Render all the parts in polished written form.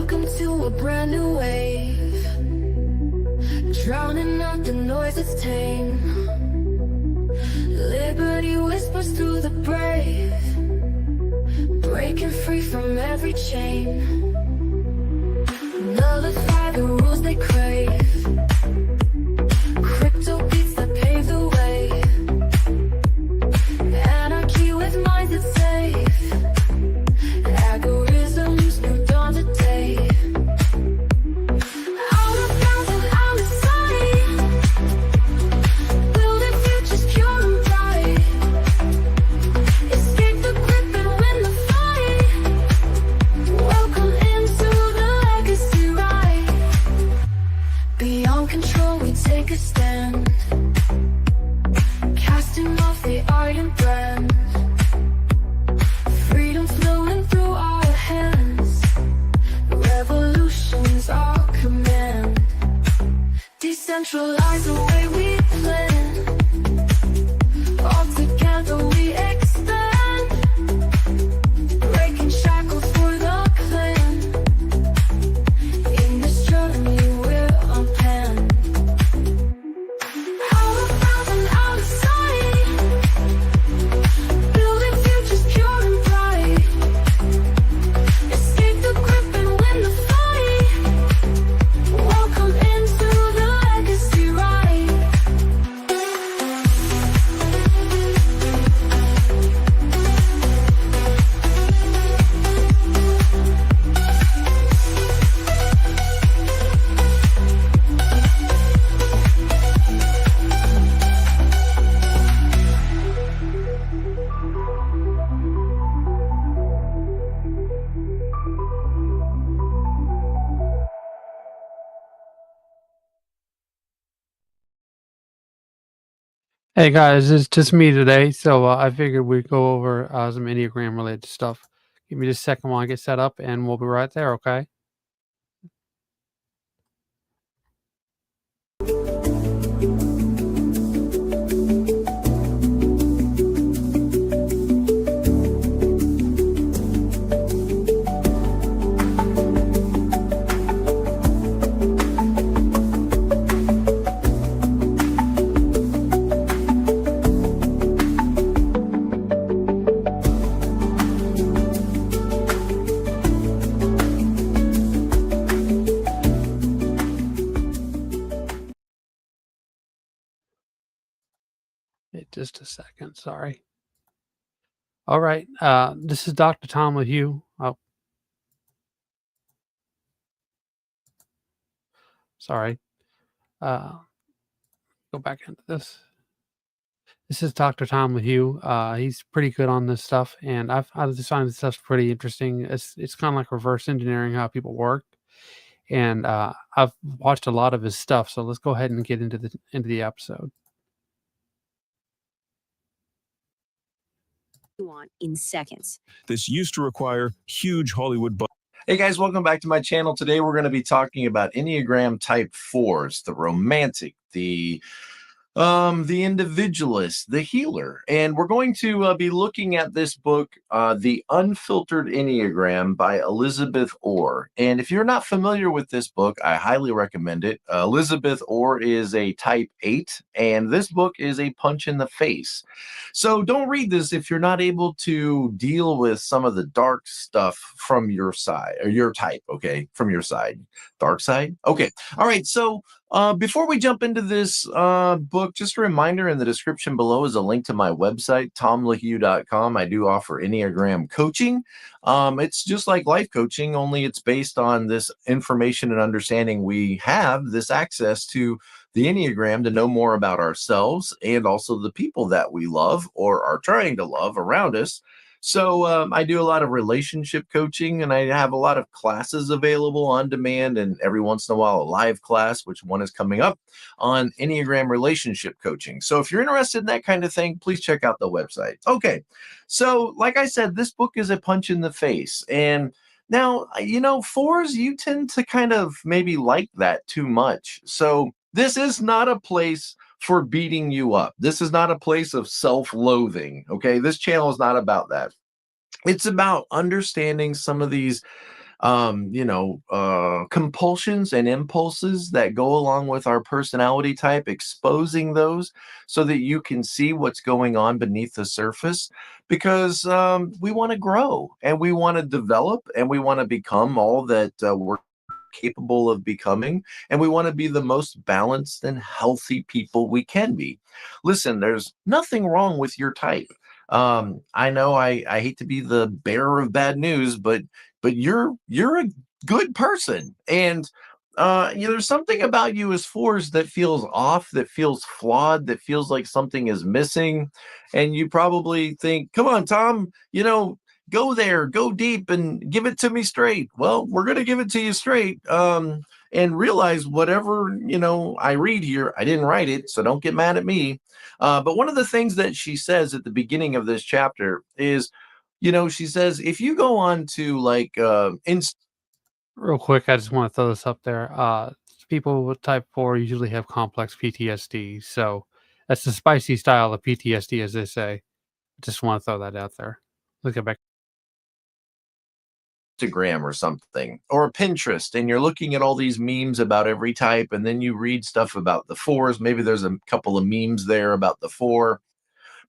Welcome to a brand new wave, drowning out the noise that's tame. Liberty whispers through the brave, breaking free from every chain. Nullify the rules they crave, crypto beats that pave the way. Anarchy with minds that's safe, algorithms new dawn today. Out of bounds and out of sight, building futures pure and bright. Escape the grip and win the fight. Welcome into the legacy ride. Beyond control we take a stand, casting off the iron brand. Freedom flowing through our hands, revolution's our command. Decentralize the way we plan, all together we expand. Breaking shackles for the clan, in this journey we're unplanned. Out of bounds and out of sight, building futures pure and bright. Escape the grip and win the fight. Welcome into the legacy ride. Hey guys, it's just me today, so I figured we'd go over some Enneagram related stuff. Give me just a second while I get set up, and we'll be right there, okay? Just a second, sorry. All right, this is Dr. Tom with you. Oh, sorry. Go back into this. This is Dr. Tom with you. He's pretty good on this stuff, and I just find this stuff pretty interesting. It's kind of like reverse engineering how people work, and I've watched a lot of his stuff. So let's go ahead and get into the episode. You want in seconds. This used to require huge Hollywood budgets. Hey guys, welcome back to my channel. Today we're going to be talking about Enneagram Type 4s, the romantic, the individualist, the healer. And we're going to be looking at this book, The Unfiltered Enneagram by Elizabeth Orr. And if you're not familiar with this book, I highly recommend it. Elizabeth Orr is a Type 8, and this book is a punch in the face. So don't read this if you're not able to deal with some of the dark stuff from your side, or your type, okay? From your side. Dark side? Okay. All right. So before we jump into this book, just a reminder, in the description below is a link to my website, tomlahue.com. I do offer Enneagram coaching. It's just like life coaching, only it's based on this information and understanding. We have this access to the Enneagram to know more about ourselves and also the people that we love or are trying to love around us. So I do a lot of relationship coaching, and I have a lot of classes available on demand, and every once in a while a live class, which one is coming up, on Enneagram relationship coaching. So if you're interested in that kind of thing, please check out the website. Okay, so like I said, this book is a punch in the face. And now, you know, fours, you tend to kind of maybe like that too much. So this is not a place for beating you up. This is not a place of self-loathing, okay? This channel is not about that. It's about understanding some of these compulsions and impulses that go along with our personality type, exposing those so that you can see what's going on beneath the surface, because we want to grow and we want to develop and we want to become all that we're capable of becoming, and we want to be the most balanced and healthy people we can be. Listen, there's nothing wrong with your type. I know I hate to be the bearer of bad news, but you're a good person, and there's something about you as fours that feels off, that feels flawed, that feels like something is missing, and you probably think, come on, Tom, go there, go deep and give it to me straight. Well, we're going to give it to you straight. And realize whatever, I read here, I didn't write it, so don't get mad at me. But one of the things that she says at the beginning of this chapter is, she says, if you go on to like, Real quick, I just want to throw this up there. People with type 4 usually have complex PTSD. So that's the spicy style of PTSD, as they say. Just want to throw that out there. Look at back. Instagram or something, or Pinterest, and you're looking at all these memes about every type, and then you read stuff about the fours. Maybe there's a couple of memes there about the four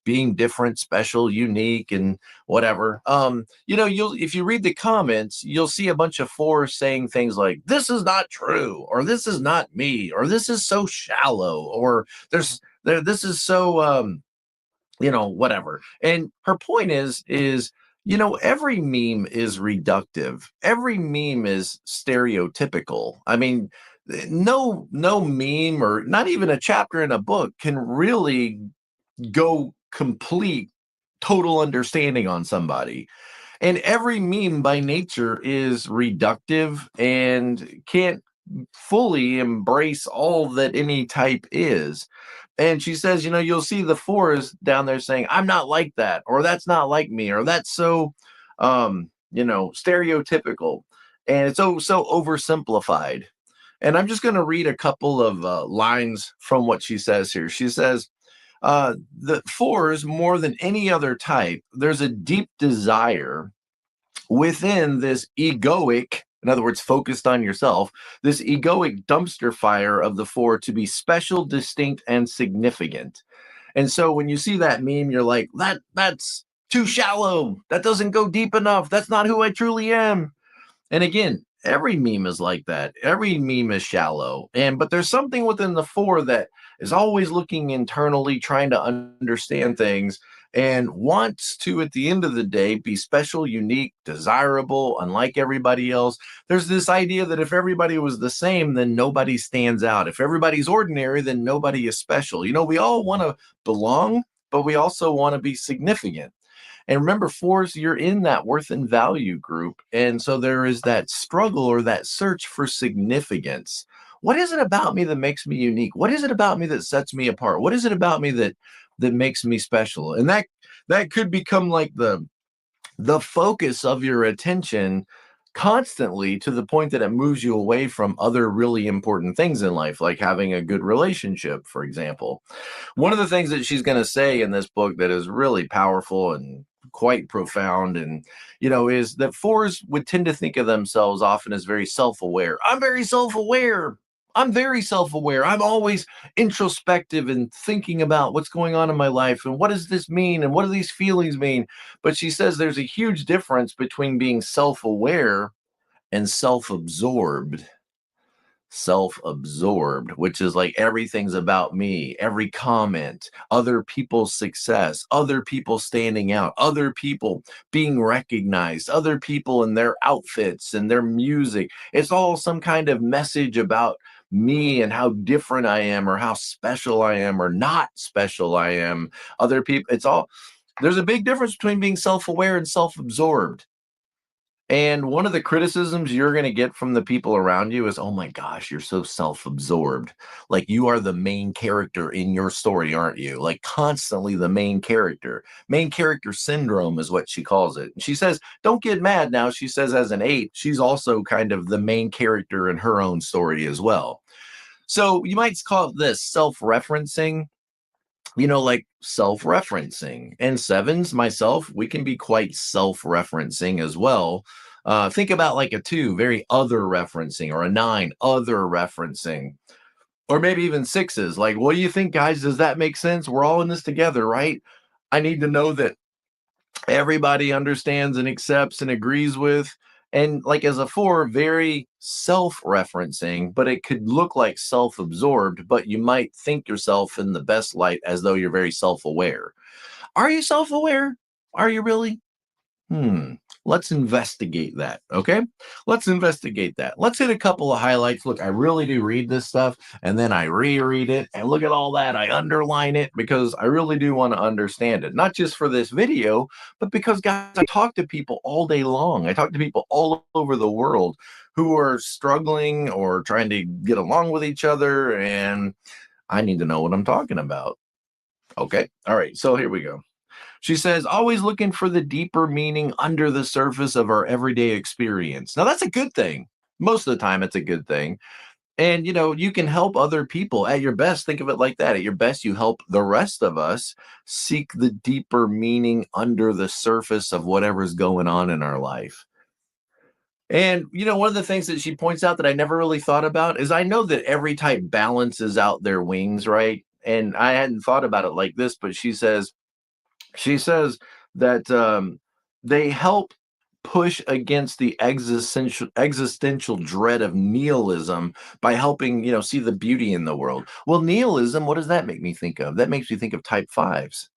being different, special, unique, and whatever. You'll if you read the comments, you'll see a bunch of fours saying things like, "This is not true," or "This is not me," or "This is so shallow," or This is so whatever. And her point is, every meme is reductive. Every meme is stereotypical. I mean, no meme or not even a chapter in a book can really go complete total understanding on somebody. And every meme by nature is reductive and can't fully embrace all that any type is. And she says, you'll see the fours down there saying, I'm not like that, or that's not like me, or that's so, stereotypical. And it's so oversimplified. And I'm just going to read a couple of lines from what she says here. She says, the fours, more than any other type, there's a deep desire within this egoic, in other words, focused on yourself, this egoic dumpster fire of the four to be special, distinct, and significant. And so when you see that meme, you're like, that's too shallow. That doesn't go deep enough. That's not who I truly am. And again, every meme is like that. Every meme is shallow. But there's something within the four that is always looking internally, trying to understand things, and wants to, at the end of the day, be special, unique, desirable, unlike everybody else. There's this idea that if everybody was the same, then nobody stands out. If everybody's ordinary, then nobody is special. We all want to belong, but we also want to be significant. And remember, fours, you're in that worth and value group. And so there is that struggle or that search for significance. What is it about me that makes me unique? What is it about me that sets me apart? What is it about me that makes me special? And that could become like the focus of your attention constantly, to the point that it moves you away from other really important things in life, like having a good relationship, for example. One of the things that she's going to say in this book that is really powerful and quite profound, and is that fours would tend to think of themselves often as very self-aware. I'm very self-aware. I'm very self-aware. I'm always introspective and thinking about what's going on in my life and what does this mean and what do these feelings mean. But she says there's a huge difference between being self-aware and self-absorbed. Self-absorbed, which is like everything's about me, every comment, other people's success, other people standing out, other people being recognized, other people in their outfits and their music. It's all some kind of message about me and how different I am, or how special I am, or not special I am. Other people, there's a big difference between being self-aware and self-absorbed. And one of the criticisms you're going to get from the people around you is, oh my gosh, you're so self-absorbed. Like you are the main character in your story, aren't you? Like constantly the main character. Main character syndrome is what she calls it. And she says, don't get mad now. She says as an 8, she's also kind of the main character in her own story as well. So you might call this self-referencing. like self-referencing. And sevens, myself, we can be quite self-referencing as well. Think about like a 2, very other referencing, or a 9, other referencing, or maybe even 6s. Like, what do you think, guys? Does that make sense? We're all in this together, right? I need to know that everybody understands and accepts and agrees with. And like as a 4, very self-referencing, but it could look like self-absorbed, but you might think yourself in the best light as though you're very self-aware. Are you self-aware? Are you really? Let's investigate that. Okay. Let's investigate that. Let's hit a couple of highlights. Look, I really do read this stuff and then I reread it, and look at all that. I underline it because I really do want to understand it, not just for this video, but because, guys, I talk to people all day long. I talk to people all over the world who are struggling or trying to get along with each other, and I need to know what I'm talking about. Okay. All right. So here we go. She says, always looking for the deeper meaning under the surface of our everyday experience. Now, that's a good thing. Most of the time, it's a good thing. And, you can help other people at your best. Think of it like that. At your best, you help the rest of us seek the deeper meaning under the surface of whatever's going on in our life. And, one of the things that she points out that I never really thought about is, I know that every type balances out their wings, right? And I hadn't thought about it like this, but she says that they help push against the existential dread of nihilism by helping, see the beauty in the world. Well, nihilism, what does that make me think of? That makes me think of type 5s.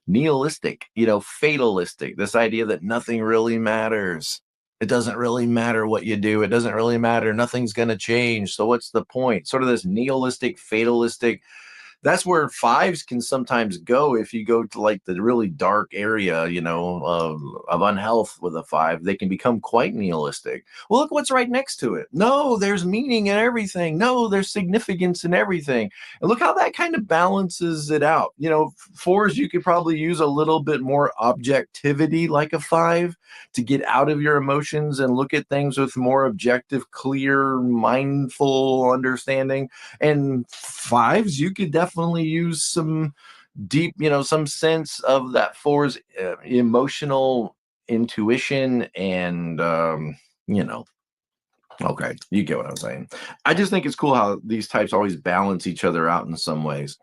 Nihilistic, fatalistic, this idea that nothing really matters. It doesn't really matter what you do. It doesn't really matter. Nothing's going to change. So what's the point? Sort of this nihilistic, fatalistic. That's where 5s can sometimes go. If you go to like the really dark area, of unhealth with a 5, they can become quite nihilistic. Well, look what's right next to it. No, there's meaning in everything. No, there's significance in everything. And look how that kind of balances it out. 4s, you could probably use a little bit more objectivity like a 5 to get out of your emotions and look at things with more objective, clear, mindful understanding. And 5s, you could definitely use some deep, some sense of that 4's emotional intuition and, okay, you get what I'm saying. I just think it's cool how these types always balance each other out in some ways.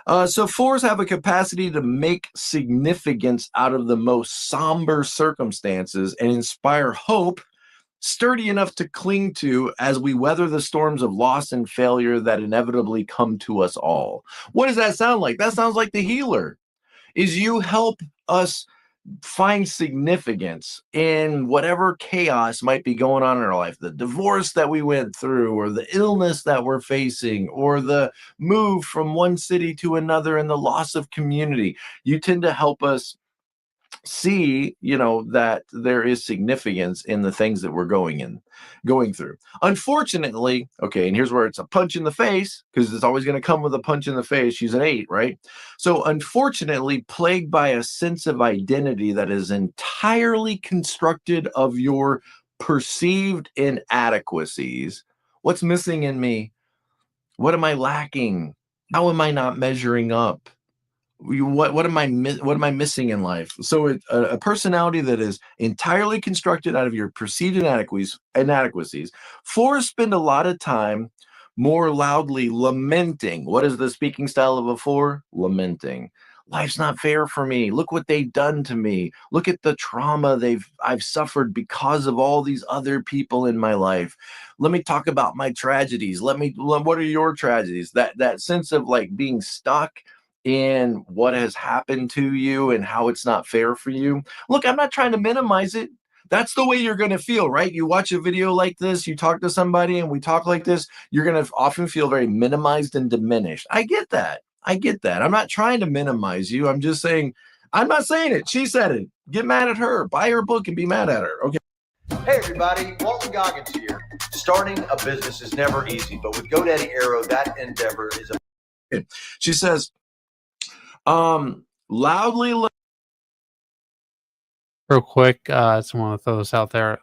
So 4s have a capacity to make significance out of the most somber circumstances and inspire hope, sturdy enough to cling to as we weather the storms of loss and failure that inevitably come to us all. What does that sound like? That sounds like the healer. Is you help us find significance in whatever chaos might be going on in our life, the divorce that we went through, or the illness that we're facing, or the move from one city to another and the loss of community. You tend to help us see, that there is significance in the things that we're going through. Unfortunately, okay, and here's where it's a punch in the face, because it's always going to come with a punch in the face. She's an 8, right? So unfortunately, plagued by a sense of identity that is entirely constructed of your perceived inadequacies. What's missing in me? What am I lacking? How am I not measuring up? What am I missing in life? So a personality that is entirely constructed out of your perceived inadequacies. 4s spend a lot of time more loudly lamenting. What is the speaking style of a 4? Lamenting. Life's not fair for me. Look what they've done to me. Look at the trauma I've suffered because of all these other people in my life. Let me talk about my tragedies. What are your tragedies? That sense of like being stuck in what has happened to you and how it's not fair for you. Look, I'm not trying to minimize it. That's the way you're going to feel, right? You watch a video like this, you talk to somebody and we talk like this, you're going to often feel very minimized and diminished. I get that. I'm not trying to minimize you. I'm just saying, I'm not saying it. She said it. Get mad at her. Buy her book and be mad at her. Okay. Hey everybody, Walton Goggins here. Starting a business is never easy, but with GoDaddy Arrow, that endeavor is a... She says, loudly. Real quick, I just want to throw this out there.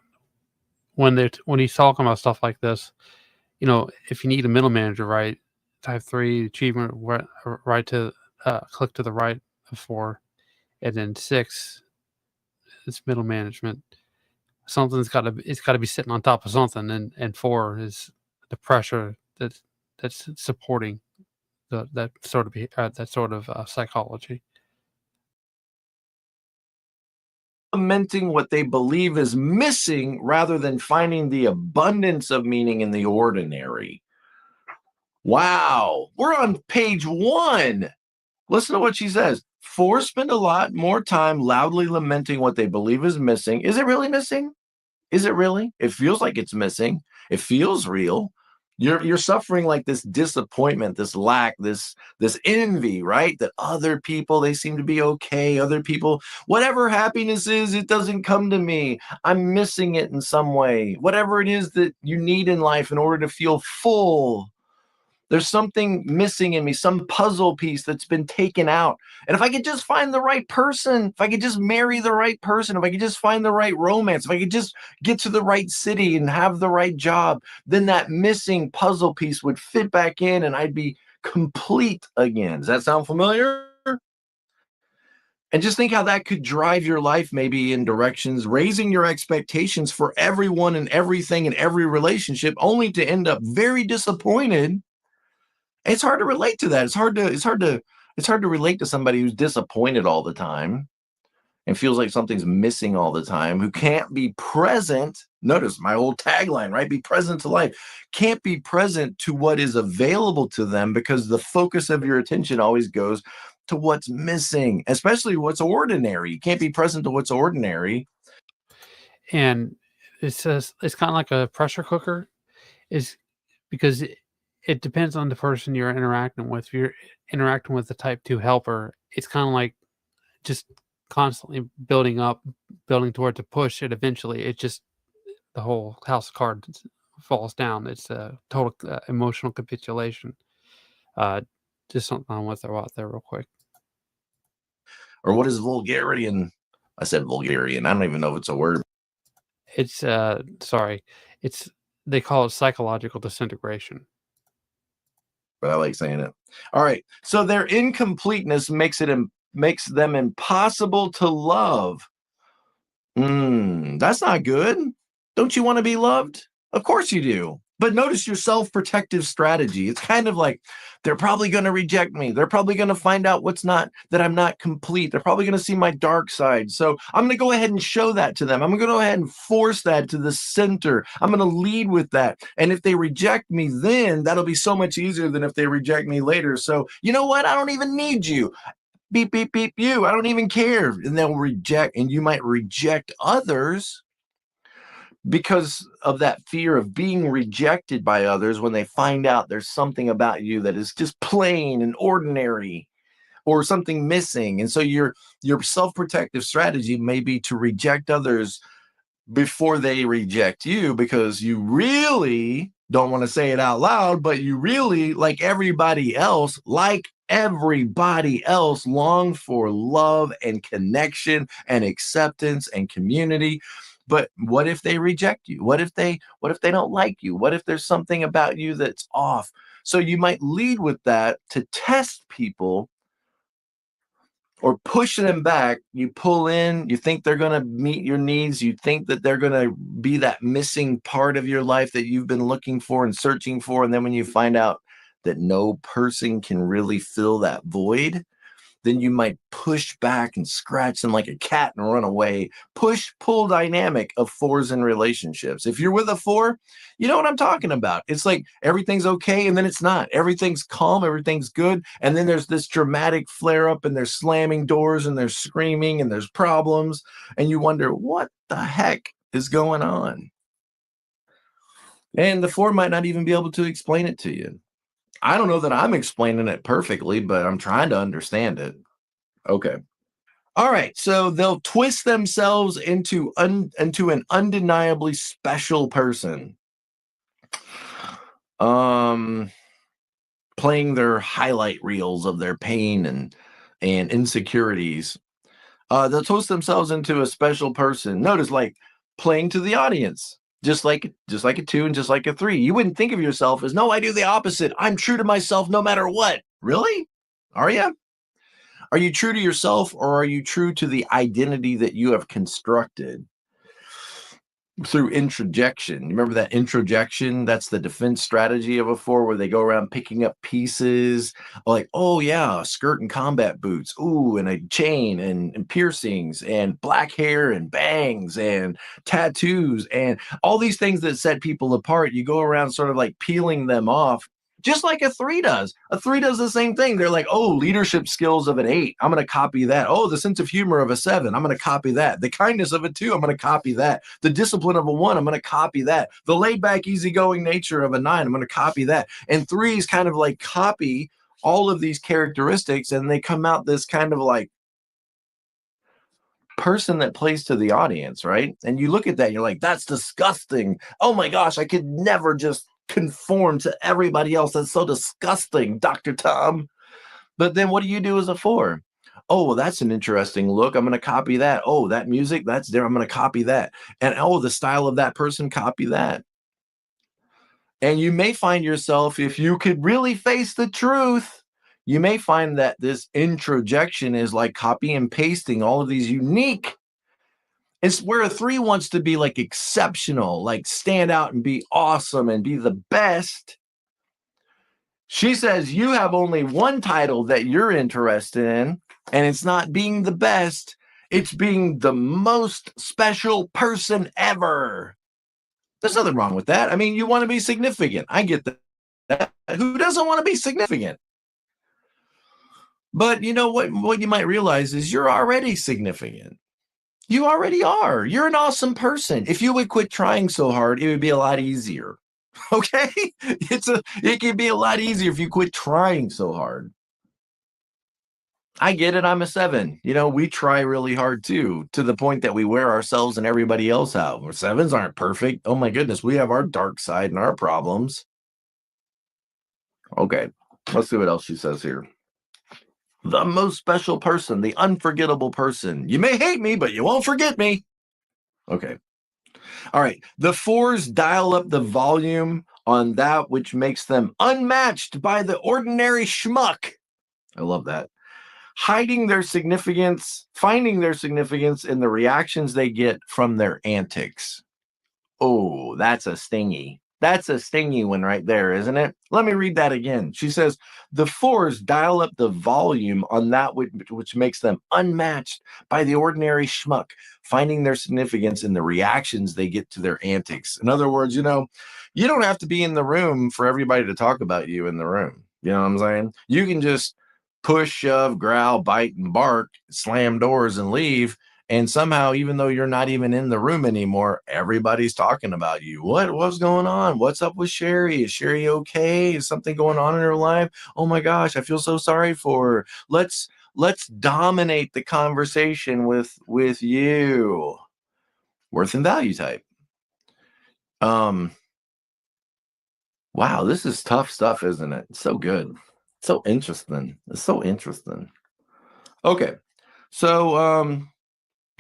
When he's talking about stuff like this, if you need a middle manager, right? Type 3 achievement, right to click to the right of 4, and then 6 is middle management. It's got to be sitting on top of something, and 4 is the pressure that's supporting that sort of psychology. Implementing what they believe is missing rather than finding the abundance of meaning in the ordinary. Wow, we're on page 1. Listen to what she says. 4 spend a lot more time loudly lamenting what they believe is missing. Is it really missing? Is it really? It feels like it's missing. It feels real. You're suffering like this disappointment, this lack, this envy, right? That other people, they seem to be okay. Other people, whatever happiness is, it doesn't come to me. I'm missing it in some way. Whatever it is that you need in life in order to feel full, there's something missing in me, some puzzle piece that's been taken out. And if I could just find the right person, if I could just marry the right person, if I could just find the right romance, if I could just get to the right city and have the right job, then that missing puzzle piece would fit back in and I'd be complete again. Does that sound familiar? And just think how that could drive your life maybe in directions, raising your expectations for everyone and everything in every relationship, only to end up very disappointed. It's hard to relate to that. It's hard to relate to somebody who's disappointed all the time and feels like something's missing all the time, who can't be present. Notice my old tagline, right? Be present to life. Can't be present to what is available to them because the focus of your attention always goes to what's missing, especially what's ordinary. You can't be present to what's ordinary. And it's kind of like a pressure cooker, is because it depends on the person you're interacting with. If you're interacting with the type 2 helper, it's kind of like just constantly building towards a push, and eventually the whole house of cards falls down. It's a total emotional capitulation. Just something I want to throw out there real quick. Or what is vulgarian? I said vulgarian. I don't even know if it's a word. It's they call it psychological disintegration. But I like saying it. All right. So their incompleteness makes them impossible to love. That's not good. Don't you want to be loved? Of course you do. But notice your self-protective strategy. It's kind of like, they're probably going to reject me. They're probably going to find out that I'm not complete. They're probably going to see my dark side. So I'm going to go ahead and show that to them. I'm going to go ahead and force that to the center. I'm going to lead with that. And if they reject me, then that'll be so much easier than if they reject me later. So you know what? I don't even need you. Beep, beep, beep, you. I don't even care. And they'll reject, and you might reject others because of that fear of being rejected by others when they find out there's something about you that is just plain and ordinary or something missing. And so your self-protective strategy may be to reject others before they reject you, because you really don't want to say it out loud, but you really, like everybody else, long for love and connection and acceptance and community. But what if they reject you? What if they don't like you? What if there's something about you that's off? So you might lead with that to test people or push them back. You pull in, you think they're going to meet your needs. You think that they're going to be that missing part of your life that you've been looking for and searching for. And then when you find out that no person can really fill that void, then you might push back and scratch them like a cat and run away. Push-pull dynamic of 4s in relationships. If you're with a 4, you know what I'm talking about. It's like everything's okay, and then it's not. Everything's calm, everything's good, and then there's this dramatic flare-up, and they're slamming doors, and they're screaming, and there's problems, and you wonder, what the heck is going on? And the 4 might not even be able to explain it to you. I don't know that I'm explaining it perfectly, but I'm trying to understand it. Okay. All right. So they'll twist themselves into an undeniably special person. Playing their highlight reels of their pain and insecurities. They'll twist themselves into a special person. Notice, like, playing to the audience. Just like a 2 and just like a 3. You wouldn't think of yourself as, no, I do the opposite. I'm true to myself no matter what. Really? Are you? Are you true to yourself, or are you true to the identity that you have constructed through introjection? Remember that introjection? That's the defense strategy of a 4, where they go around picking up pieces like, oh yeah, a skirt and combat boots, ooh, and a chain and piercings and black hair and bangs and tattoos and all these things that set people apart. You go around sort of like peeling them off, just like a 3 does. A 3 does the same thing. They're like, oh, leadership skills of an 8. I'm going to copy that. Oh, the sense of humor of a 7. I'm going to copy that. The kindness of a 2. I'm going to copy that. The discipline of a 1. I'm going to copy that. The laid back, easygoing nature of a 9. I'm going to copy that. And 3s kind of like copy all of these characteristics, and they come out this kind of like person that plays to the audience, right? And you look at that and you're like, that's disgusting. Oh my gosh, I could never just conform to everybody else. That's so disgusting, Dr. Tom. But then what do you do as a 4? Oh, well, that's an interesting look. I'm going to copy that. Oh, that music, that's there. I'm going to copy that. And oh, the style of that person, copy that. And you may find yourself, if you could really face the truth, you may find that this introjection is like copy and pasting all of these unique. It's where a 3 wants to be like exceptional, like stand out and be awesome and be the best. She says you have only one title that you're interested in, and it's not being the best. It's being the most special person ever. There's nothing wrong with that. I mean, you want to be significant. I get that. Who doesn't want to be significant? But you know what you might realize is you're already significant. You already are. You're an awesome person. If you would quit trying so hard, it would be a lot easier. Okay? It can be a lot easier if you quit trying so hard. I get it. I'm a 7. You know, we try really hard too, to the point that we wear ourselves and everybody else out. 7s aren't perfect. Oh my goodness. We have our dark side and our problems. Okay. Let's see what else she says here. The most special person, the unforgettable person. You may hate me, but you won't forget me. Okay. All right. The 4s dial up the volume on that which makes them unmatched by the ordinary schmuck. I love that. Hiding their significance, finding their significance in the reactions they get from their antics. Oh, that's a stingy. That's a stingy one right there, isn't it? Let me read that again. She says, the 4s dial up the volume on that which makes them unmatched by the ordinary schmuck, finding their significance in the reactions they get to their antics. In other words, you know, you don't have to be in the room for everybody to talk about you in the room. You know what I'm saying? You can just push, shove, growl, bite, and bark, slam doors, and leave. And somehow, even though you're not even in the room anymore, everybody's talking about you. What's going on? What's up with Sherry? Is Sherry okay? Is something going on in her life? Oh my gosh, I feel so sorry for her. Let's dominate the conversation with you. Worth and value type. Wow, this is tough stuff, isn't it? It's so good. So interesting. It's so interesting. Okay. So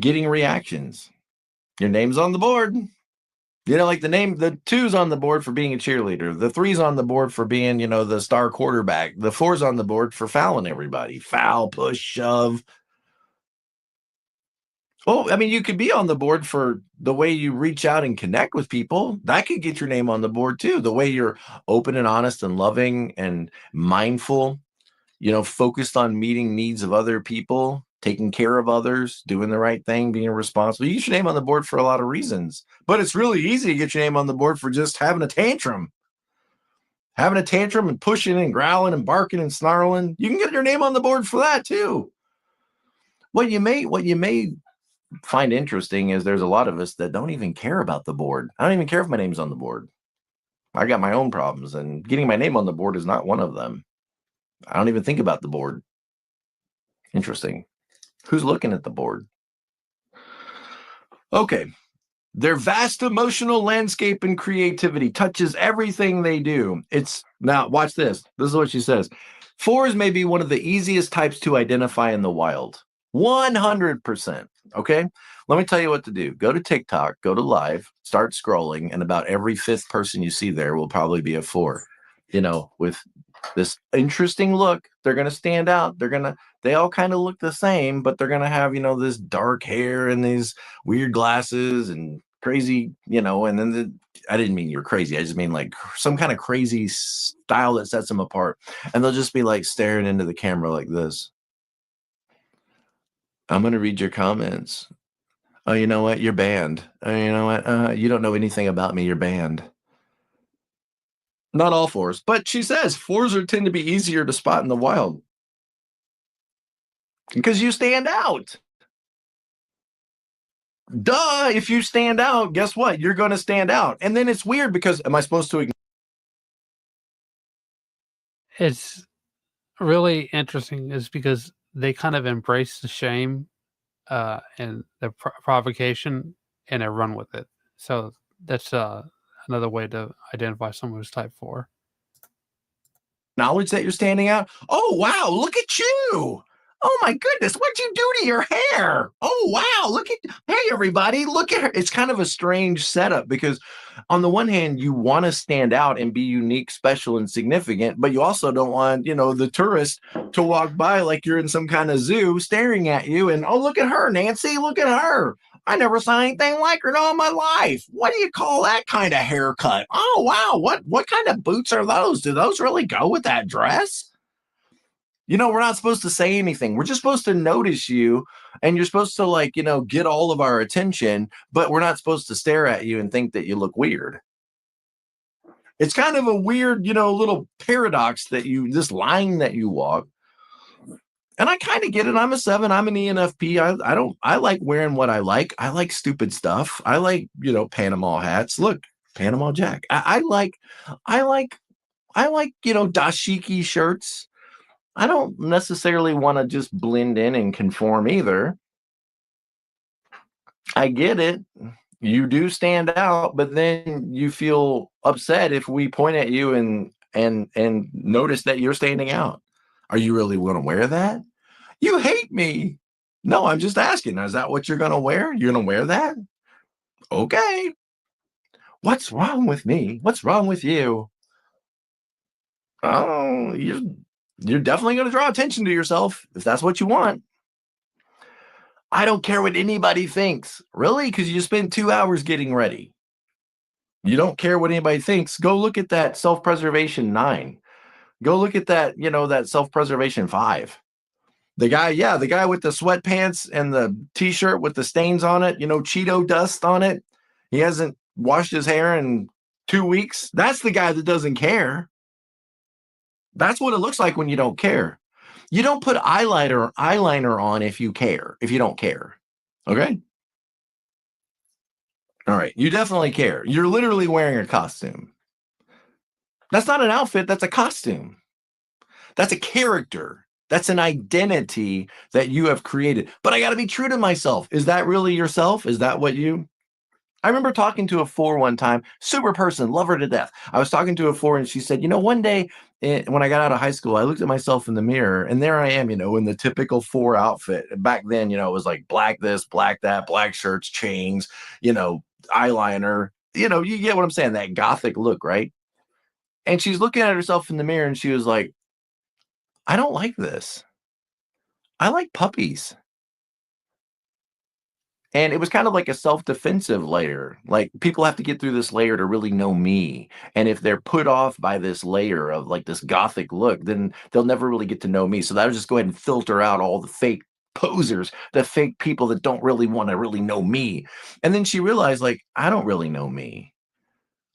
getting reactions. Your name's on the board. You know, like the 2's on the board for being a cheerleader. The 3's on the board for being, you know, the star quarterback. The 4's on the board for fouling everybody. Foul, push, shove. Well, I mean, you could be on the board for the way you reach out and connect with people. That could get your name on the board too. The way you're open and honest and loving and mindful, you know, focused on meeting needs of other people, taking care of others, doing the right thing, being responsible. You get your name on the board for a lot of reasons, but it's really easy to get your name on the board for just having a tantrum. Having a tantrum and pushing and growling and barking and snarling. You can get your name on the board for that too. What you may find interesting is there's a lot of us that don't even care about the board. I don't even care if my name's on the board. I got my own problems, and getting my name on the board is not one of them. I don't even think about the board. Interesting. Who's looking at the board? Okay. Their vast emotional landscape and creativity touches everything they do. Now watch this. This is what she says. 4s may be one of the easiest types to identify in the wild. 100%. Okay. Let me tell you what to do. Go to TikTok, go to live, start scrolling, and about every 5th person you see there will probably be a 4, you know, with this interesting look. They're going to stand out. They all kind of look the same, but they're going to have, this dark hair and these weird glasses and crazy, and then I didn't mean you're crazy. I just mean like some kind of crazy style that sets them apart. And they'll just be like staring into the camera like this. I'm going to read your comments. Oh, you know what? You're banned. Oh, you know what? You don't know anything about me. You're banned. Not all fours, but she says fours tend to be easier to spot in the wild because you stand out. Duh, if you stand out, guess what? You're going to stand out. And then it's weird because am I supposed to ignore? It's really interesting is because they kind of embrace the shame and the provocation and they run with it. So that's another way to identify someone who's type 4. Knowledge that you're standing out. Oh, wow, look at you. Oh my goodness, what'd you do to your hair? Oh, wow, hey everybody, look at her. It's kind of a strange setup because on the one hand, you want to stand out and be unique, special, and significant, but you also don't want, the tourist to walk by like you're in some kind of zoo staring at you and, oh, look at her, Nancy, look at her. I never saw anything like her in all my life. What do you call that kind of haircut? Oh, wow, what kind of boots are those? Do those really go with that dress? We're not supposed to say anything. We're just supposed to notice you and you're supposed to get all of our attention, but we're not supposed to stare at you and think that you look weird. It's kind of a weird, little paradox this line that you walk. And I kind of get it. I'm a 7. I'm an ENFP. I like wearing what I like. I like stupid stuff. I like, Panama hats. Look, Panama Jack. I like, dashiki shirts. I don't necessarily want to just blend in and conform either. I get it. You do stand out, but then you feel upset if we point at you and notice that you're standing out. Are you really going to wear that? You hate me. No, I'm just asking. Is that what you're going to wear? You're going to wear that? Okay. What's wrong with me? What's wrong with you? Oh, you're definitely going to draw attention to yourself if that's what you want. I don't care what anybody thinks. Really? Because you spend 2 hours getting ready. You don't care what anybody thinks. Go look at that self-preservation 9. Go look at that, that self-preservation 5. The guy with the sweatpants and the t-shirt with the stains on it, Cheeto dust on it. He hasn't washed his hair in 2 weeks. That's the guy that doesn't care. That's what it looks like when you don't care. You don't put eyeliner on if you don't care. Okay? All right. You definitely care. You're literally wearing a costume. That's not an outfit. That's a costume. That's a character. That's an identity that you have created. But I got to be true to myself. Is that really yourself? Is that what you... I remember talking to a 4 one time, super person, love her to death. I was talking to a 4 and she said, one day when I got out of high school, I looked at myself in the mirror and there I am, in the typical 4 outfit. Back then, it was like black this, black that, black shirts, chains, eyeliner, you get what I'm saying? That gothic look, right? And she's looking at herself in the mirror and she was like, I don't like this. I like puppies. And it was kind of like a self-defensive layer. Like people have to get through this layer to really know me. And if they're put off by this layer of like this gothic look, then they'll never really get to know me. So that would just go ahead and filter out all the fake posers, the fake people that don't really want to really know me. And then she realized like, I don't really know me.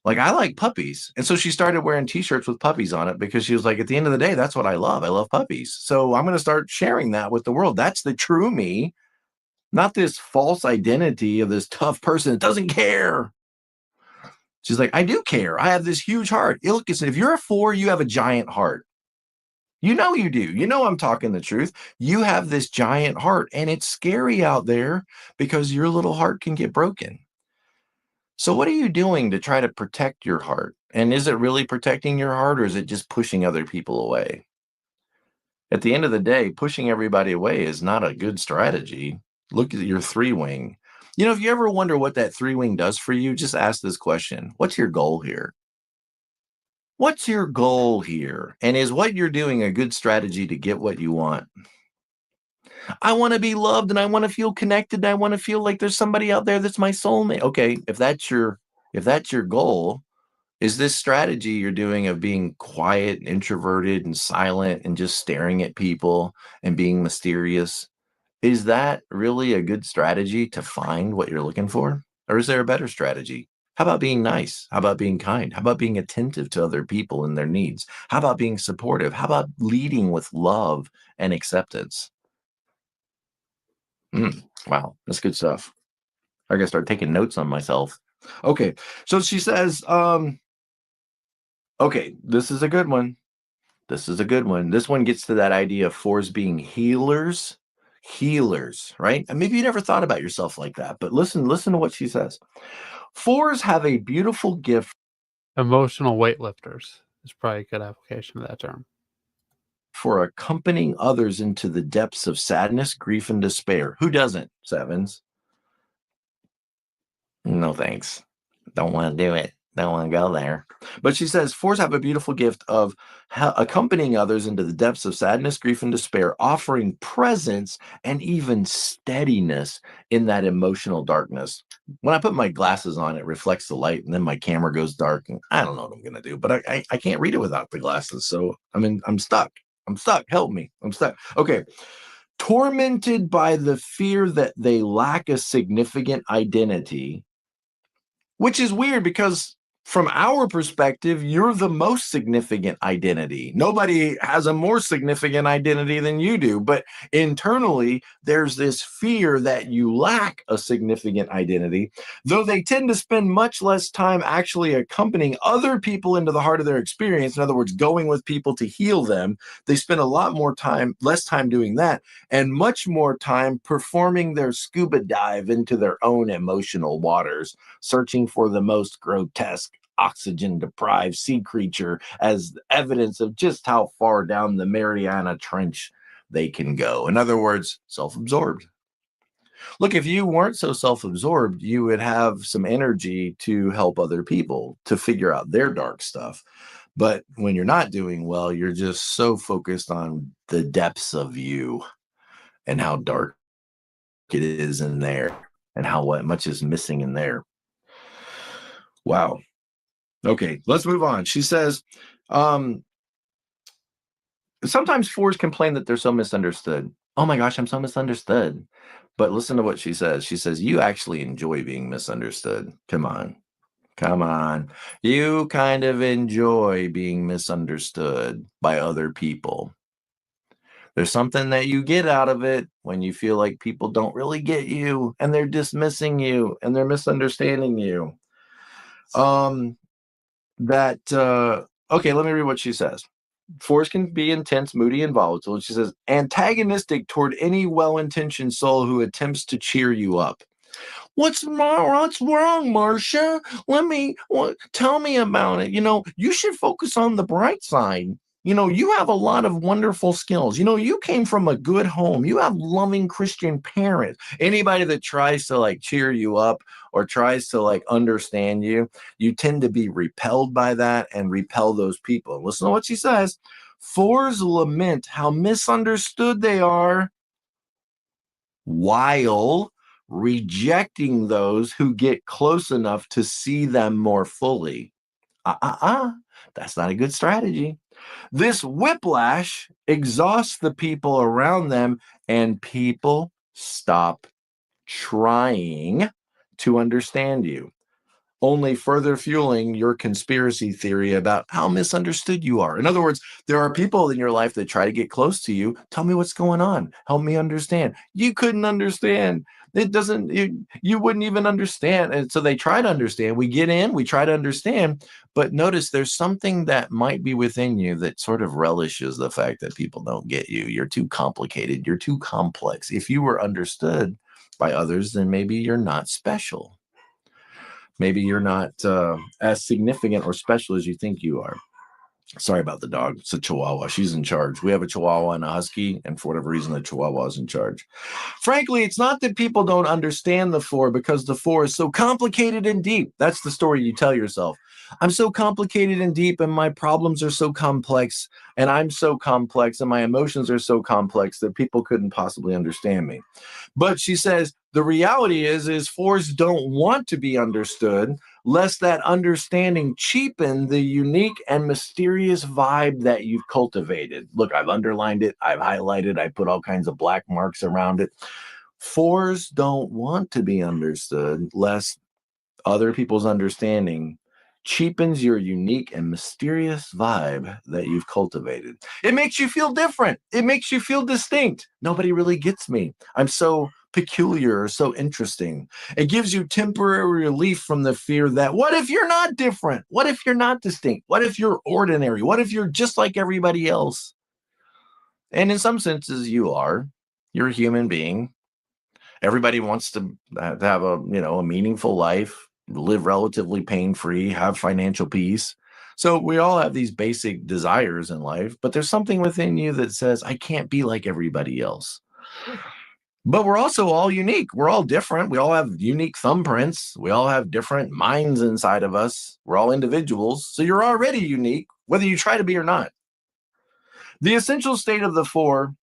Like I like puppies. And so she started wearing t-shirts with puppies on it because she was like, at the end of the day, that's what I love. I love puppies. So I'm going to start sharing that with the world. That's the true me. Not this false identity of this tough person that doesn't care. She's like, I do care. I have this huge heart. Look, if you're a 4, you have a giant heart. You do. I'm talking the truth. You have this giant heart and it's scary out there because your little heart can get broken. So what are you doing to try to protect your heart? And is it really protecting your heart or is it just pushing other people away? At the end of the day, pushing everybody away is not a good strategy. Look at your 3-wing. If you ever wonder what that 3-wing does for you, just ask this question. What's your goal here? What's your goal here? And is what you're doing a good strategy to get what you want? I want to be loved and I want to feel connected. And I want to feel like there's somebody out there that's my soulmate. Okay, if that's your goal, is this strategy you're doing of being quiet, introverted, and silent and just staring at people and being mysterious? Is that really a good strategy to find what you're looking for? Or is there a better strategy? How about being nice? How about being kind? How about being attentive to other people and their needs? How about being supportive? How about leading with love and acceptance? Wow, that's good stuff. I gotta start taking notes on myself. Okay, so she says, okay, this is a good one. This is a good one. This one gets to that idea of fours being healers. Healers, right? And maybe you never thought about yourself like that, but listen to what she says. Fours have a beautiful gift Emotional weightlifters is probably a good application of that term. for accompanying others into the depths of sadness, grief, and despair. Who doesn't, Sevens? No, thanks. Don't want to do it. Don't want to go there. But she says, fours have a beautiful gift of accompanying others into the depths of sadness, grief, and despair, offering presence and even steadiness in that emotional darkness. When I put my glasses on, it reflects the light, and then my camera goes dark, and I don't know what I'm going to do, but I can't read it without the glasses. So, I'm stuck. I'm stuck. Help me. I'm stuck. Okay. Tormented by the fear that they lack a significant identity, which is weird because from our perspective, you're the most significant identity. Nobody has a more significant identity than you do. But internally, there's this fear that you lack a significant identity, though they tend to spend much less time actually accompanying other people into the heart of their experience. In other words, going with people to heal them. They spend a lot more time, less time doing that, and much more time performing their scuba dive into their own emotional waters, searching for the most grotesque, oxygen deprived sea creature as evidence of just how far down the Mariana Trench they can go. In other words, self absorbed. Look, if you weren't so self absorbed, you would have some energy to help other people to figure out their dark stuff. But when you're not doing well, you're just so focused on the depths of you and how dark it is in there and how much is missing in there. Wow. Okay, let's move on. She says, sometimes fours complain that they're so misunderstood. Oh my gosh, I'm so misunderstood. But listen to what she says. She says, you actually enjoy being misunderstood. Come on. Come on. You kind of enjoy being misunderstood by other people. There's something that you get out of it when you feel like people don't really get you and they're dismissing you and they're misunderstanding you. Okay, let me read what she says. Fours can be intense, moody, and volatile. She says, antagonistic toward any well-intentioned soul who attempts to cheer you up. What's wrong, Marcia? Tell me about it. You should focus on the bright side. You have a lot of wonderful skills. You came from a good home. You have loving Christian parents. Anybody that tries to like cheer you up or tries to like understand you, you tend to be repelled by that and repel those people. Listen to what she says. Fours lament how misunderstood they are while rejecting those who get close enough to see them more fully. That's not a good strategy. This whiplash exhausts the people around them, and people stop trying to understand you, only further fueling your conspiracy theory about how misunderstood you are. In other words, there are people in your life that try to get close to you. Tell me what's going on. Help me understand. You couldn't understand. You wouldn't even understand. And so they try to understand. We get in, we try to understand, but notice there's something that might be within you that sort of relishes the fact that people don't get you. You're too complicated. You're too complex. If you were understood by others, then maybe you're not special. Maybe you're not as significant or special as you think you are. Sorry about the dog. It's a Chihuahua. She's in charge. We have a Chihuahua and a Husky, and for whatever reason, the Chihuahua is in charge. Frankly, it's not that people don't understand the four because the four is so complicated and deep. That's the story you tell yourself. I'm so complicated and deep, and my problems are so complex, and I'm so complex, and my emotions are so complex that people couldn't possibly understand me. But she says the reality is fours don't want to be understood, lest that understanding cheapen the unique and mysterious vibe that you've cultivated. Look, I've underlined it, I've highlighted, I put all kinds of black marks around it. Fours don't want to be understood, lest other people's understanding cheapens your unique and mysterious vibe that you've cultivated. It makes you feel different. It makes you feel distinct. Nobody really gets me. I'm so peculiar or so interesting. It gives you temporary relief from the fear that what if you're not different? What if you're not distinct? What if you're ordinary? What if you're just like everybody else? And in some senses, you are. You're a human being. Everybody wants to have a meaningful life, live relatively pain-free, have financial peace. So we all have these basic desires in life, but there's something within you that says, I can't be like everybody else. But we're also all unique. We're all different. We all have unique thumbprints. We all have different minds inside of us. We're all individuals. So you're already unique, whether you try to be or not. The essential state of the four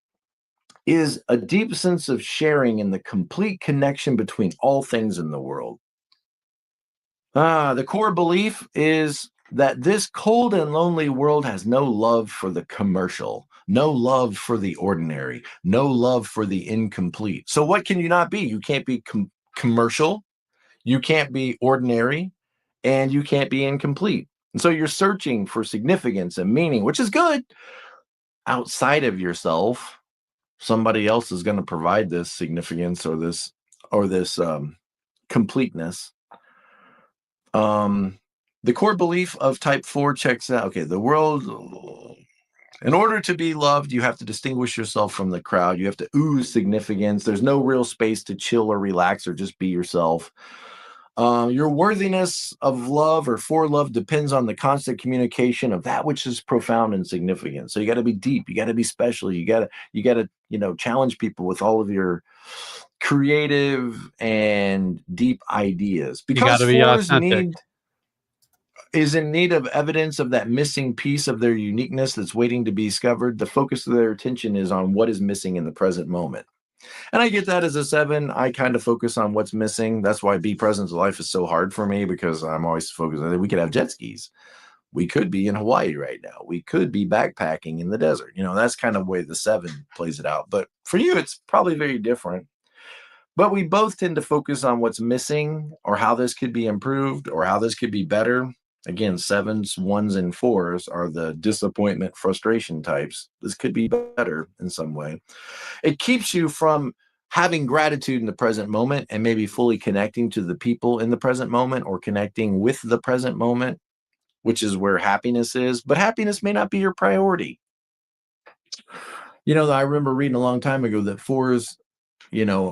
is a deep sense of sharing in the complete connection between all things in the world. The core belief is that this cold and lonely world has no love for the commercial, no love for the ordinary, no love for the incomplete. So what can you not be? You can't be commercial, you can't be ordinary, and you can't be incomplete. And so you're searching for significance and meaning, which is good, outside of yourself. Somebody else is going to provide this significance or this completeness. The core belief of type 4 checks out. Okay, the world, in order to be loved, you have to distinguish yourself from the crowd. You have to ooze significance. There's no real space to chill or relax or just be yourself. Your worthiness of love or for love depends on the constant communication of that which is profound and significant. So you got to be deep. You got to be special. You got to challenge people with all of your creative and deep ideas. You Because got to be fours authentic. is in need of evidence of that missing piece of their uniqueness that's waiting to be discovered. The focus of their attention is on what is missing in the present moment. And I get that as a 7. I kind of focus on what's missing. That's why be present to life is so hard for me, because I'm always focused on it. We could have jet skis. We could be in Hawaii right now. We could be backpacking in the desert. That's kind of the way the 7 plays it out. But for you, it's probably very different. But we both tend to focus on what's missing, or how this could be improved, or how this could be better. Again, 7s, 1s, and 4s are the disappointment, frustration types. This could be better in some way. It keeps you from having gratitude in the present moment and maybe fully connecting to the people in the present moment, or connecting with the present moment, which is where happiness is. But happiness may not be your priority. I remember reading a long time ago that 4s,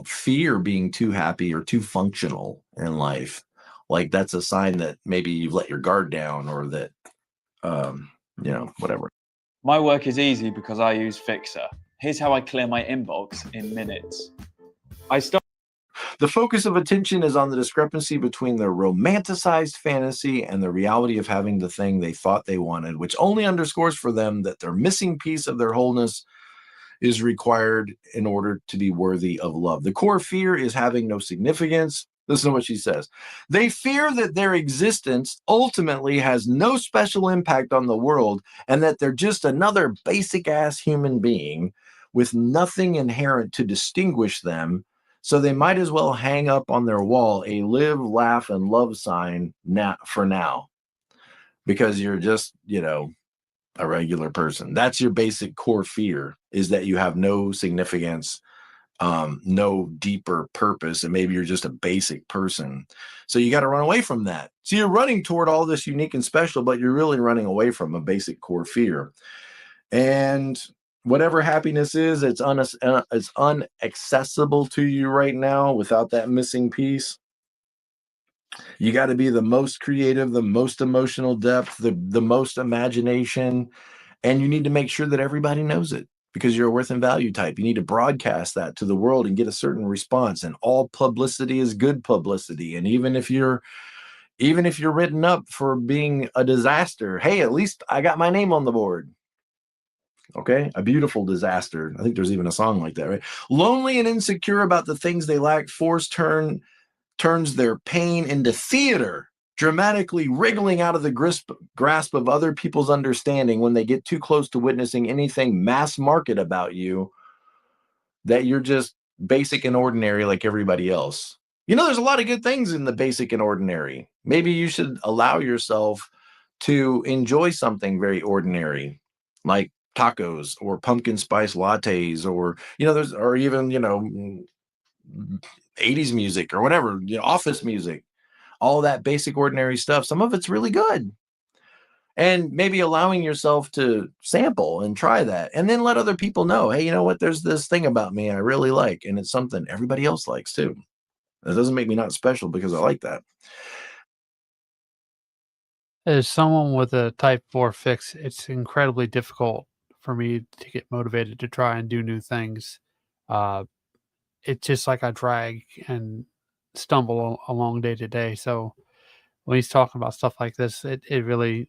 fear being too happy or too functional in life. Like that's a sign that maybe you've let your guard down, or that, whatever. My work is easy because I use Fixer. Here's how I clear my inbox in minutes. The focus of attention is on the discrepancy between their romanticized fantasy and the reality of having the thing they thought they wanted, which only underscores for them that their missing piece of their wholeness is required in order to be worthy of love. The core fear is having no significance. Listen to what she says. They fear that their existence ultimately has no special impact on the world, and that they're just another basic ass human being with nothing inherent to distinguish them. So they might as well hang up on their wall a live, laugh, and love sign for now, because you're just, a regular person. That's your basic core fear, is that you have no significance, no deeper purpose, and maybe you're just a basic person. So you got to run away from that. So you're running toward all this unique and special, but you're really running away from a basic core fear. And whatever happiness is, it's unaccessible to you right now without that missing piece. You got to be the most creative, the most emotional depth, the most imagination, and you need to make sure that everybody knows it, because you're a worth and value type. You need to broadcast that to the world and get a certain response, and all publicity is good publicity. And even if you're Even if you're written up for being a disaster, hey, at least I got my name on the board. Okay, a beautiful disaster. I think there's even a song like that, right? Lonely and insecure about the things they lack, force turns their pain into theater, dramatically wriggling out of the grasp of other people's understanding when they get too close to witnessing anything mass market about you, that you're just basic and ordinary like everybody else. You know, there's a lot of good things in the basic and ordinary. Maybe you should allow yourself to enjoy something very ordinary, like tacos or pumpkin spice lattes, or, you know, there's, or even, you know, 80s music or whatever, you know, office music, all that basic ordinary stuff. Some of it's really good. And maybe allowing yourself to sample and try that, and then let other people know, hey, you know what, there's this thing about me I really like, and it's something everybody else likes too. That doesn't make me not special because I like that. As someone with a type 4 fix, it's incredibly difficult for me to get motivated to try and do new things. Uh, it's just like I drag and stumble along day to day. So when he's talking about stuff like this, it really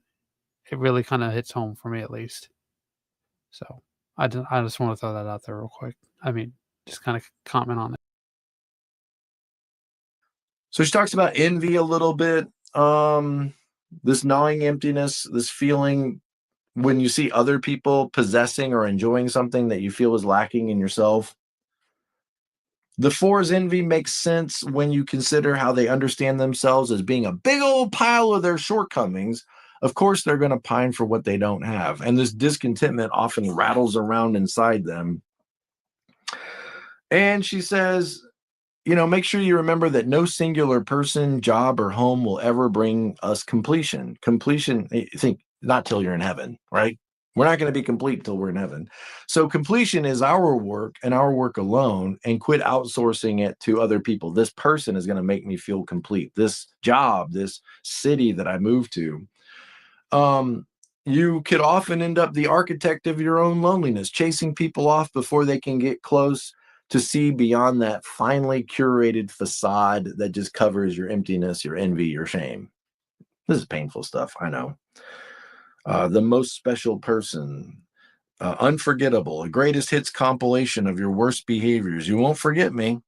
kind of hits home for me at least. So I just want to throw that out there real quick. I mean, just kind of comment on it. So she talks about envy a little bit. This gnawing emptiness, this feeling when you see other people possessing or enjoying something that you feel is lacking in yourself. The 4's envy makes sense when you consider how they understand themselves as being a big old pile of their shortcomings. Of course, they're going to pine for what they don't have. And this discontentment often rattles around inside them. And she says, you know, make sure you remember that no singular person, job, or home will ever bring us completion. Completion, I think, not till you're in heaven, right? We're not going to be complete until we're in heaven. So completion is our work and our work alone, and quit outsourcing it to other people. This person is going to make me feel complete. This job, this city that I moved to. You could often end up the architect of your own loneliness, chasing people off before they can get close to see beyond that finely curated facade that just covers your emptiness, your envy, your shame. This is painful stuff, I know. The most special person, unforgettable, a greatest hits compilation of your worst behaviors. You won't forget me.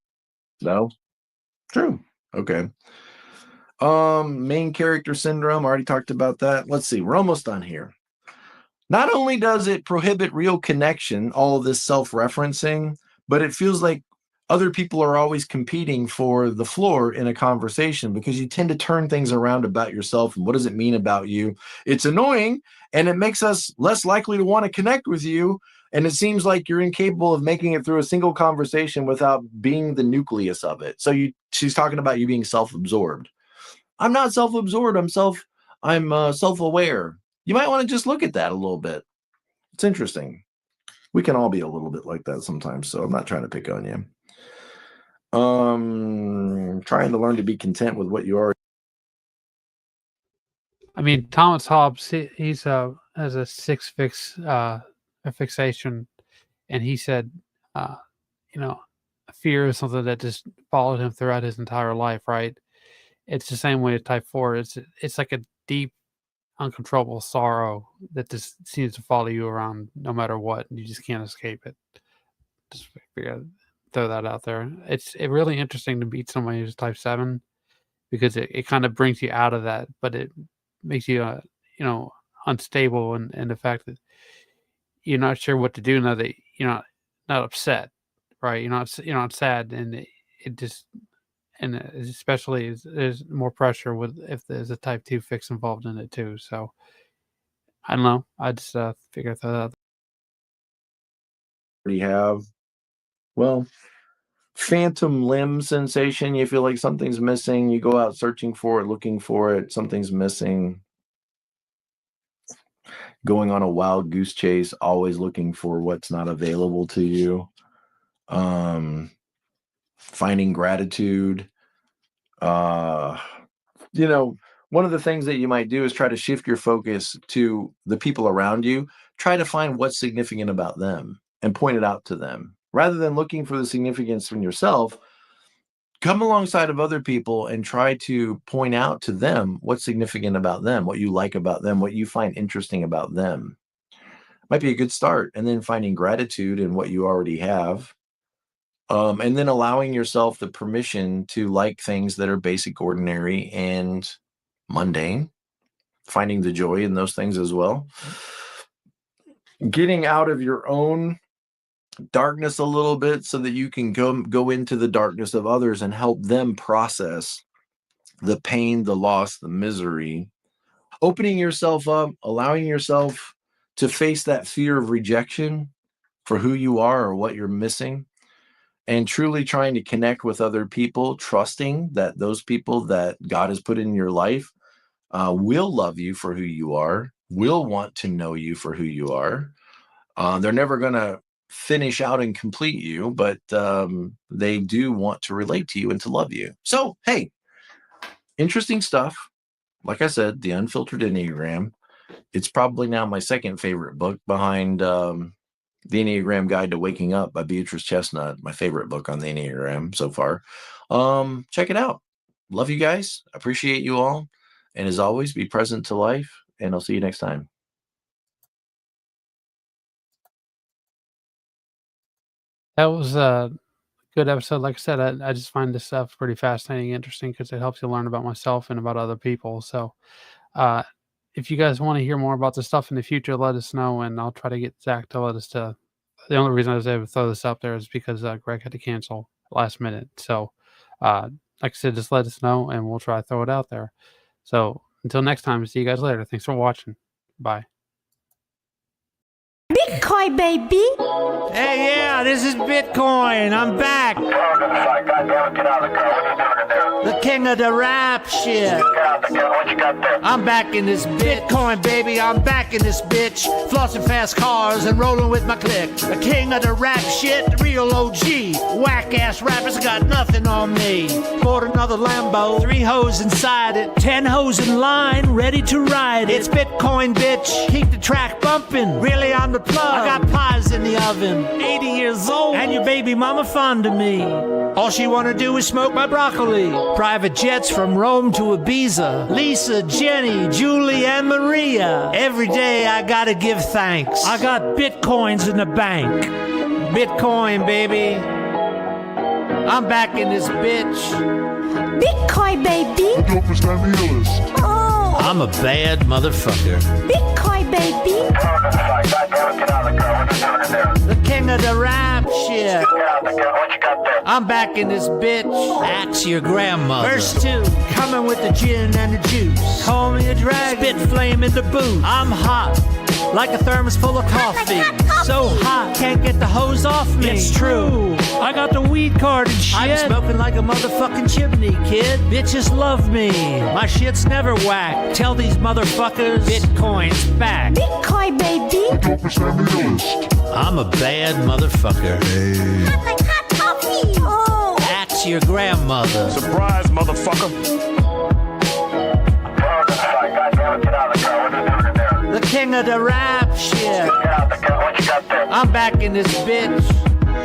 No, true. Okay. Main character syndrome. Already talked about that. Let's see. We're almost done here. Not only does it prohibit real connection, all of this self-referencing, but it feels like other people are always competing for the floor in a conversation, because you tend to turn things around about yourself and what does it mean about you. It's annoying, and it makes us less likely to want to connect with you. And it seems like you're incapable of making it through a single conversation without being the nucleus of it. So she's talking about you being self-absorbed. I'm not self-absorbed. I'm self-aware. You might want to just look at that a little bit. It's interesting. We can all be a little bit like that sometimes, so I'm not trying to pick on you. Trying to learn to be content with what you are. I mean, Thomas Hobbes, he's has a a fixation, and he said, you know, fear is something that just followed him throughout his entire life. Right? It's the same way with type 4. It's like a deep, uncontrollable sorrow that just seems to follow you around no matter what, and you just can't escape it. Just throw that out there. It's really interesting to meet somebody who's type 7, because it kind of brings you out of that, but it makes you you know, unstable, and the fact that you're not sure what to do now that you're not upset, right? You're not sad, and it just, and especially there's more pressure with if there's a type 2 fix involved in it too. So I don't know. I just figured that out. We have, well, phantom limb sensation. You feel like something's missing. You go out searching for it, looking for it. Something's missing. Going on a wild goose chase, always looking for what's not available to you. Finding gratitude. You know, one of the things that you might do is try to shift your focus to the people around you. Try to find what's significant about them and point it out to them, rather than looking for the significance from yourself. come alongside of other people and try to point out to them what's significant about them, what you like about them, what you find interesting about them. Might be a good start. And then finding gratitude in what you already have. And then allowing yourself the permission to like things that are basic, ordinary, and mundane. Finding the joy in those things as well. Getting out of your own darkness a little bit so that you can go into the darkness of others and help them process the pain, the loss, the misery. Opening yourself up, allowing yourself to face that fear of rejection for who you are or what you're missing, and truly trying to connect with other people, trusting that those people that God has put in your life will love you for who you are, will want to know you for who you are. They're never going to finish out and complete you, but they do want to relate to you and to love you. So, hey, interesting stuff. Like I said, The Unfiltered Enneagram. It's probably now my second favorite book behind The Enneagram Guide to Waking Up by Beatrice Chestnut, my favorite book on the Enneagram so far. Check it out. Love you guys. Appreciate you all. And as always, be present to life, and I'll see you next time. That was a good episode. Like I said, I just find this stuff pretty fascinating, interesting, because it helps you learn about myself and about other people. So if you guys want to hear more about this stuff in the future, let us know, and I'll try to get Zach to let us to. The only reason I was able to throw this up there is because Greg had to cancel last minute. So like I said, just let us know, and we'll try to throw it out there. So until next time, see you guys later. Thanks for watching. Bye. Bitcoin, baby. Hey, yeah, this is Bitcoin. I'm back. The king of the rap shit. I'm back in this Bitcoin, baby. I'm back in this bitch. Flossing fast cars and rolling with my clique. The king of the rap shit, the real OG. Whack-ass rappers got nothing on me. Bought another Lambo, 3 hoes inside it. 10 hoes in line, ready to ride it. It's Bitcoin, bitch. Keep the track bumping. Really on the plug. I got pies in the oven. 80 years old, and your baby mama fond of me. All she wanna do is smoke my broccoli. Private jets from Rome to Ibiza. Lisa, Jenny, Julie, and Maria. Every day I gotta give thanks. I got Bitcoins in the bank. Bitcoin, baby. I'm back in this bitch. Bitcoin, baby. The dopest and the illest. Oh, I'm a bad motherfucker. Bitcoin, baby. The king of the rap shit. I'm back in this bitch. Axe your grandmother. Verse 2, coming with the gin and the juice. Call me a dragon. Spit flame in the boot. I'm hot, like a thermos full of coffee. So hot, can't get the hose off me. It's true, I got the weed card and shit. I'm smoking like a motherfucking chimney, kid. Bitches love me, my shit's never whack. Tell these motherfuckers, Bitcoin's back. Bitcoin, baby. The dopest and the illest. I'm a bad motherfucker. Hey. Hot like hot coffee. Oh, Axe your grandmother. Surprise, motherfucker. The king of the rap shit. I'm back in this bitch.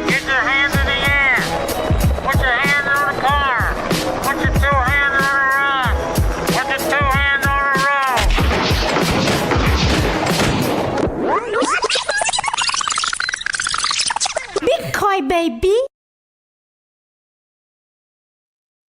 Get your hands in the air. Put your hands